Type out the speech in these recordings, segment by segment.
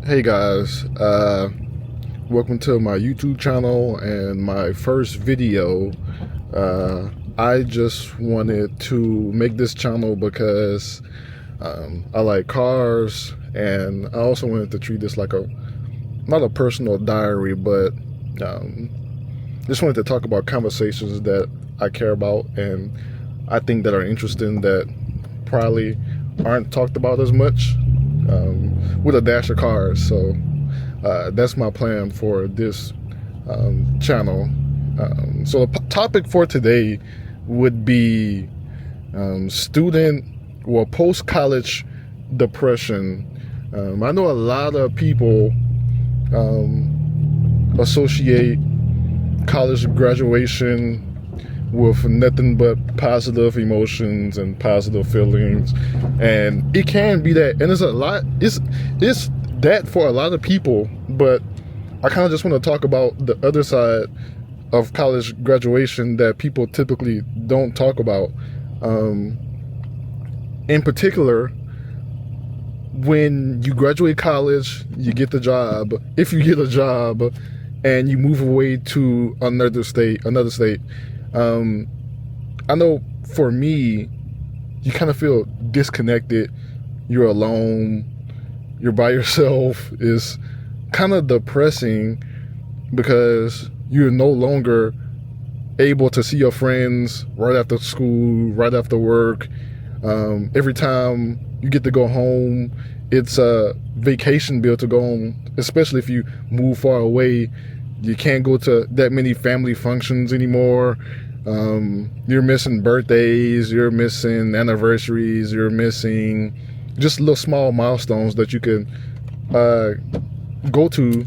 Hey guys, welcome to my YouTube channel and my first video. I just wanted to make this channel because I like cars, and I also wanted to treat this like not a personal diary, but just wanted to talk about conversations that I care about and I think that are interesting that probably aren't talked about as much, with a dash of cars. So that's my plan for this channel. So the topic for today would be student or post-college depression. I know a lot of people associate college graduation with nothing but positive emotions and positive feelings, and it can be that, and it's that for a lot of people. But I kind of just want to talk about the other side of college graduation that people typically don't talk about. In particular, when you graduate college, you get the job, if you get a job, and you move away to another state. I know for me, you kind of feel disconnected. You're alone. You're by yourself. It's kind of depressing because you're no longer able to see your friends right after school, right after work. Every time you get to go home, it's a vacation bill to go home, especially if you move far away. You can't go to that many family functions anymore. You're missing birthdays, you're missing anniversaries, you're missing just little small milestones that you can go to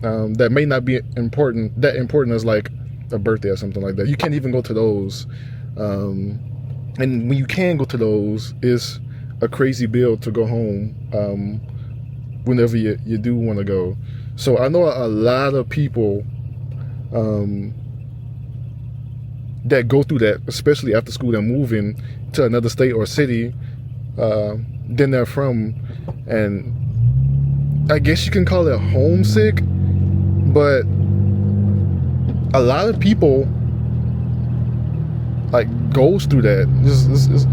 that may not be that important as like a birthday or something like that. You can't even go to those. And when you can go to those, it's a crazy bill to go home whenever you do want to go. So I know a lot of people that go through that, especially after school and moving to another state or city than they're from. And I guess you can call it homesick, but a lot of people like goes through that.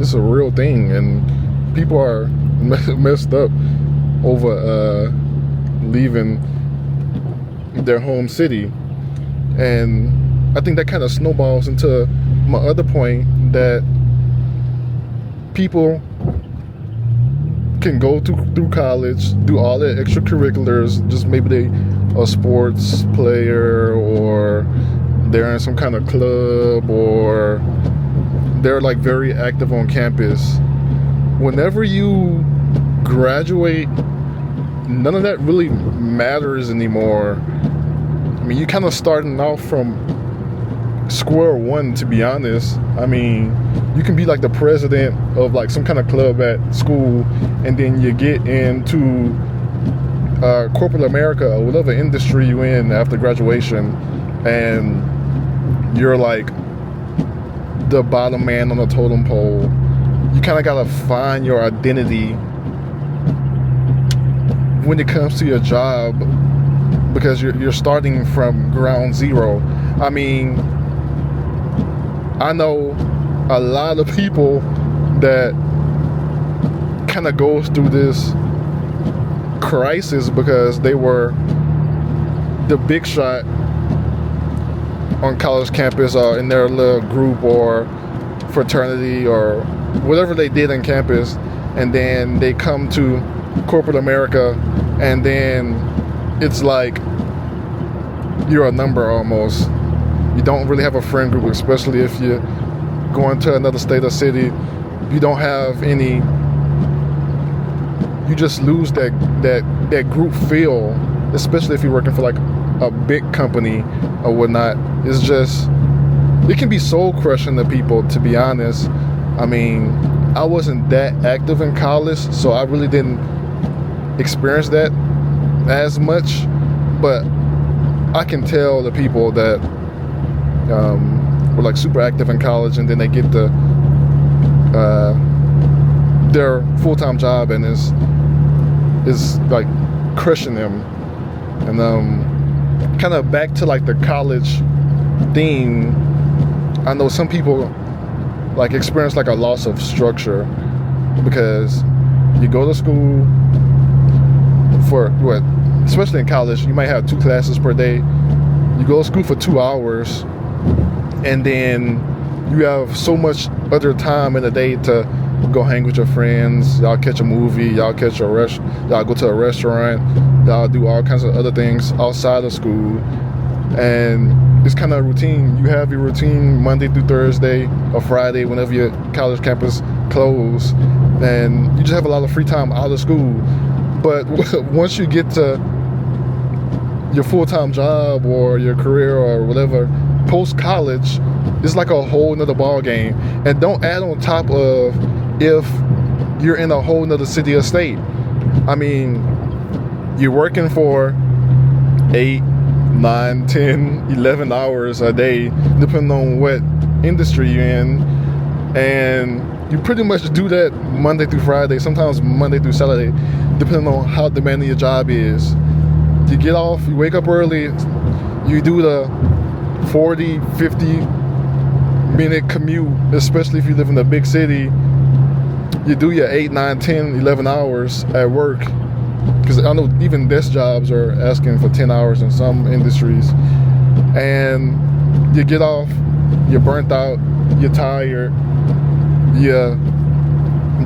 It's a real thing, and people are messed up over leaving their home city. And I think that kind of snowballs into my other point, that people can go through college, do all their extracurriculars, just maybe they a sports player, or they're in some kind of club, or they're like very active on campus. Whenever you graduate, none of that really matters anymore. I mean, you're kind of starting off from square one, to be honest. I mean, you can be like the president of like some kind of club at school, and then you get into corporate America or whatever industry you're in after graduation, and you're like the bottom man on the totem pole. You kind of gotta find your identity when it comes to your job, because you're starting from ground zero. I mean, I know a lot of people that kind of goes through this crisis because they were the big shot on college campus, or in their little group or fraternity or whatever they did on campus, and then they come to corporate America, and then it's like you're a number almost. You don't really have a friend group, especially if you're going to another state or city. You don't have any. You just lose that group feel, especially if you're working for like a big company or whatnot. It's just, it can be soul crushing to people, to be honest. I mean, I wasn't that active in college, so I really didn't experience that as much, but I can tell the people that were like super active in college, and then they get their full-time job, and is like crushing them. And kind of back to like the college theme, I know some people like experience like a loss of structure because you go to school for what, especially in college, you might have 2 classes per day. You go to school for 2 hours, and then you have so much other time in the day to go hang with your friends. Y'all catch a movie, y'all go to a restaurant, y'all do all kinds of other things outside of school. And it's kind of a routine. You have your routine Monday through Thursday or Friday whenever your college campus closed, and you just have a lot of free time out of school. But once you get to your full-time job or your career or whatever, post-college, it's like a whole nother ball game. And don't add on top of if you're in a whole nother city or state. I mean, you're working for 8, 9, 10, 11 hours a day, depending on what industry you're in. And you pretty much do that Monday through Friday, sometimes Monday through Saturday, depending on how demanding your job is. You get off, you wake up early, you do the 40, 50-minute commute, especially if you live in a big city. You do your 8, 9, 10, 11 hours at work. Because I know even desk jobs are asking for 10 hours in some industries. And you get off, you're burnt out, you're tired, you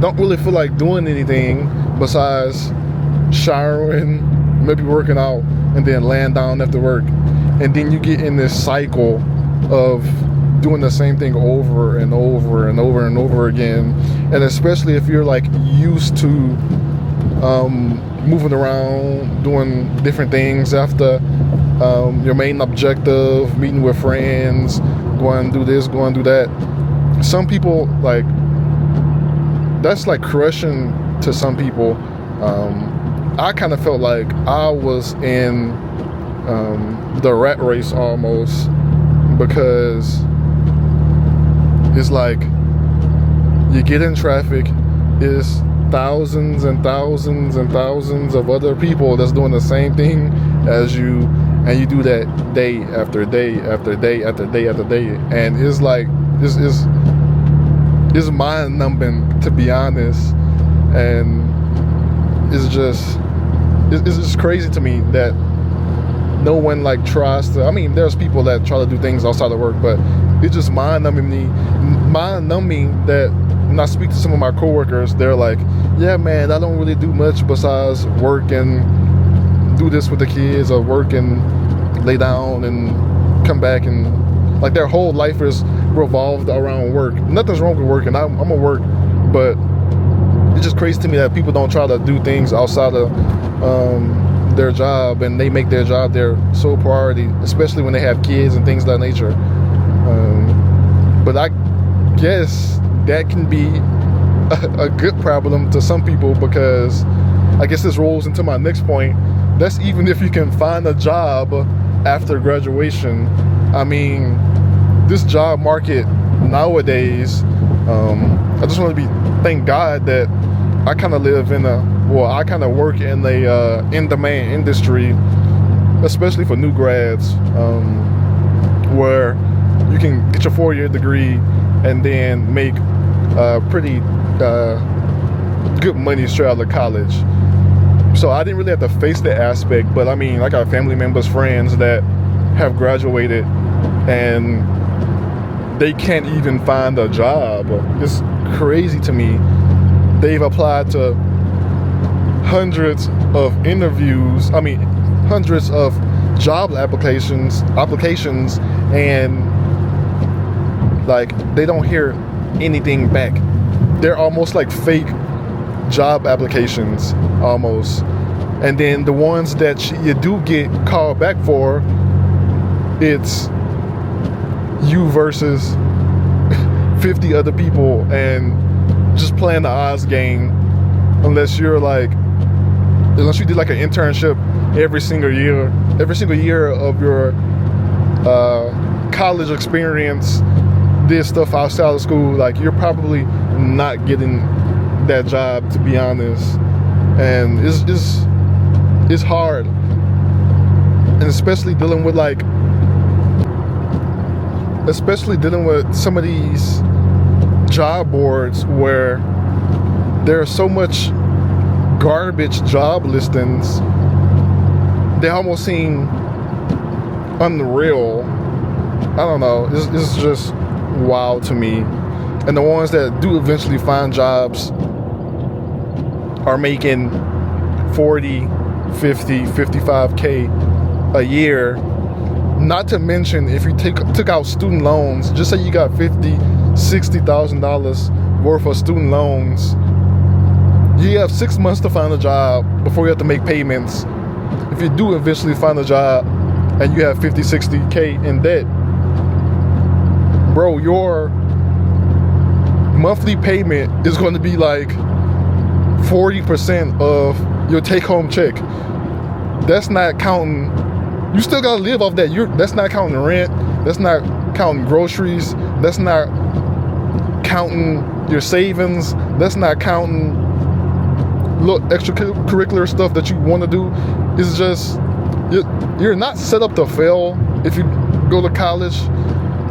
don't really feel like doing anything besides showering, maybe working out, and then laying down after work. And then you get in this cycle of doing the same thing over and over and over and over again. And especially if you're like used to moving around, doing different things after your main objective, meeting with friends, going to do this, going to do that. Some people, like, that's like crushing to some people. I kind of felt like I was in the rat race almost, because it's like you get in traffic, it's thousands and thousands and thousands of other people that's doing the same thing as you, and you do that day after day after day after day after day, and it's like it's mind-numbing, to be honest. And it's just crazy to me that no one like tries to. I mean, there's people that try to do things outside of work, but it's just mind-numbing that when I speak to some of my coworkers, they're like, yeah man, I don't really do much besides work and do this with the kids, or work and lay down and come back, and like their whole life is revolved around work. Nothing's wrong with working. I'm gonna work, but it's just crazy to me that people don't try to do things outside of their job, and they make their job their sole priority, especially when they have kids and things of that nature. But I guess that can be a good problem to some people, because I guess this rolls into my next point. That's even if you can find a job after graduation. I mean, this job market nowadays, I just want to thank God that I kind of live in I kind of work in a in-demand industry, especially for new grads, where you can get your 4-year degree and then make pretty good money straight out of college. So I didn't really have to face that aspect, but I mean, I got family members, friends that have graduated and they can't even find a job. It's crazy to me. They've applied to hundreds of interviews, hundreds of job applications, and like they don't hear anything back. They're almost like fake job applications almost. And then the ones that you do get called back for, it's you versus 50 other people, and just playing the odds game. Unless you did like an internship every single year of your college experience, did stuff outside of school, like you're probably not getting that job, to be honest. And it's hard, and especially dealing with some of these job boards where there's so much garbage job listings. They almost seem unreal. I don't know. It's just wild to me. And the ones that do eventually find jobs are making 40, 50, 55K a year. Not to mention, if you took out student loans, just say you got $50,000, $60,000 worth of student loans, you have 6 months to find a job before you have to make payments. If you do eventually find a job and you have 50, 60K in debt, bro, your monthly payment is going to be like 40% of your take-home check. That's not counting. You still gotta live off that. That's not counting rent. That's not counting groceries. That's not counting your savings. That's not counting little extracurricular stuff that you want to do. It's just you're not set up to fail if you go to college.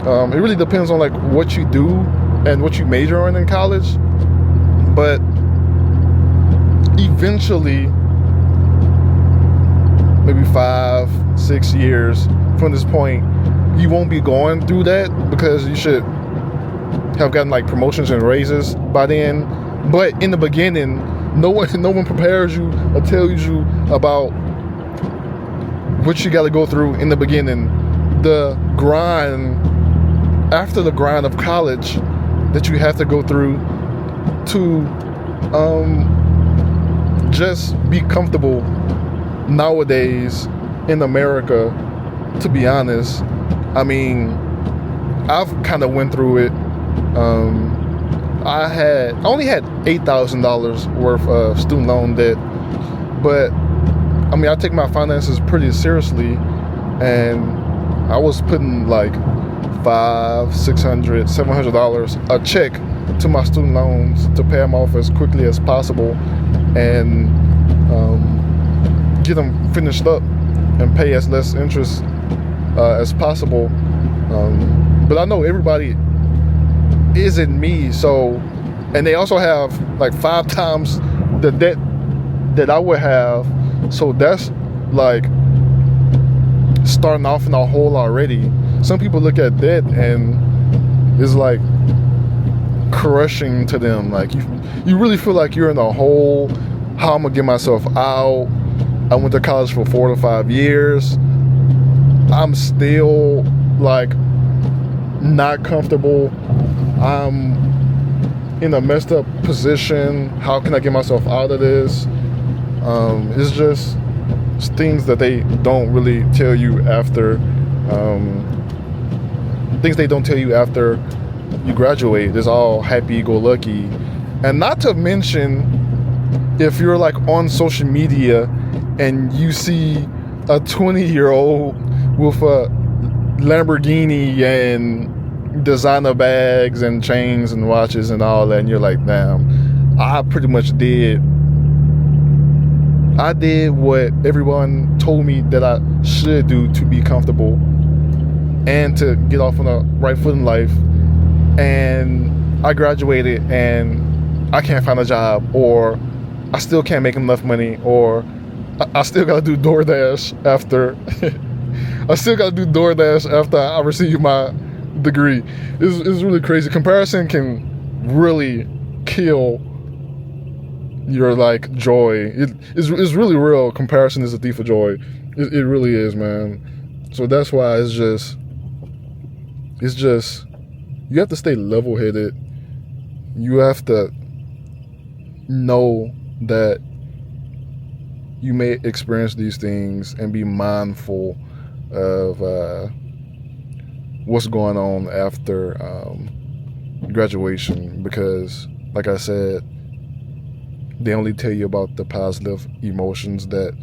It really depends on like what you do and what you major in college, but eventually, maybe 5-6 years from this point, you won't be going through that because you should have gotten like promotions and raises by then. But in the beginning, no one prepares you or tells you about what you got to go through in the beginning. The grind, after the grind of college that you have to go through to just be comfortable nowadays in America. To be honest, I mean, I've kind of went through it. I only had $8,000 worth of student loan debt, but I mean, I take my finances pretty seriously, and I was putting like $500, $600, $700 a check to my student loans to pay them off as quickly as possible and get them finished up and pay as less interest as possible. But I know everybody isn't me, so, and they also have like 5 times the debt that I would have, so that's like starting off in a hole already. Some people look at debt and it's like crushing to them. Like you really feel like you're in a hole. How I'm gonna get myself out? I went to college for 4 to 5 years. I'm still like not comfortable. I'm in a messed up position. How can I get myself out of this? It's just things that they don't really tell you after. Things they don't tell you after you graduate. It's all happy-go-lucky. And not to mention, if you're like on social media and you see a 20-year-old with a Lamborghini and designer bags and chains and watches and all that, and you're like, damn, I pretty much did what everyone told me that I should do to be comfortable and to get off on a right foot in life, and I graduated and I can't find a job, or I still can't make enough money, or I still gotta do DoorDash after I receive my degree. It's really crazy. Comparison can really kill your like joy. It's really real. Comparison is a thief of joy. It really is, man. So that's why it's just you have to stay level-headed. You have to know that you may experience these things and be mindful of what's going on after graduation, because like I said, they only tell you about the positive emotions that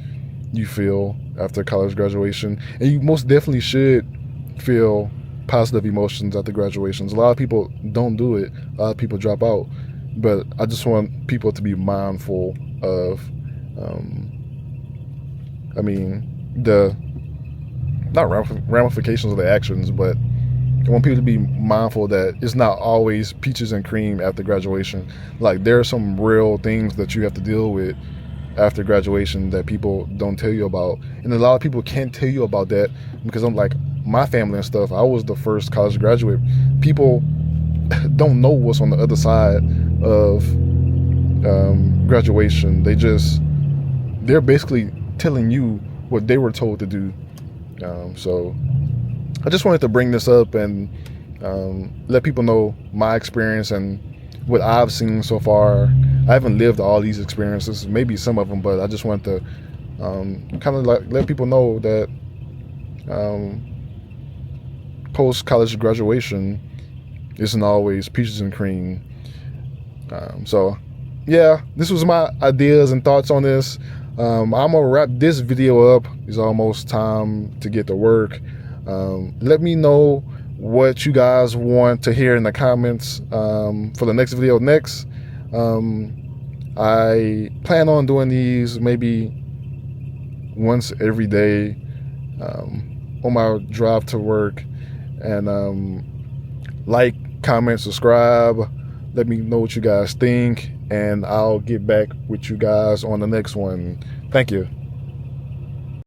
you feel after college graduation, and you most definitely should feel positive emotions after graduations. A lot of people don't do it. A lot of people drop out, but I just want people to be mindful of I mean, the not ramifications of the actions, but I want people to be mindful that it's not always peaches and cream after graduation. Like, there are some real things that you have to deal with after graduation that people don't tell you about. And a lot of people can't tell you about that because I'm like, my family and stuff, I was the first college graduate. People don't know what's on the other side of graduation. They're basically telling you what they were told to do. So I just wanted to bring this up and let people know my experience and what I've seen so far. I haven't lived all these experiences, maybe some of them, but I just wanted to kind of like let people know that post-college graduation isn't always peaches and cream. So yeah, this was my ideas and thoughts on this. I'm gonna wrap this video up. It's almost time to get to work. Let me know what you guys want to hear in the comments for the next video next. I plan on doing these maybe once every day on my drive to work. And like, comment, subscribe. Let me know what you guys think, and I'll get back with you guys on the next one. Thank you.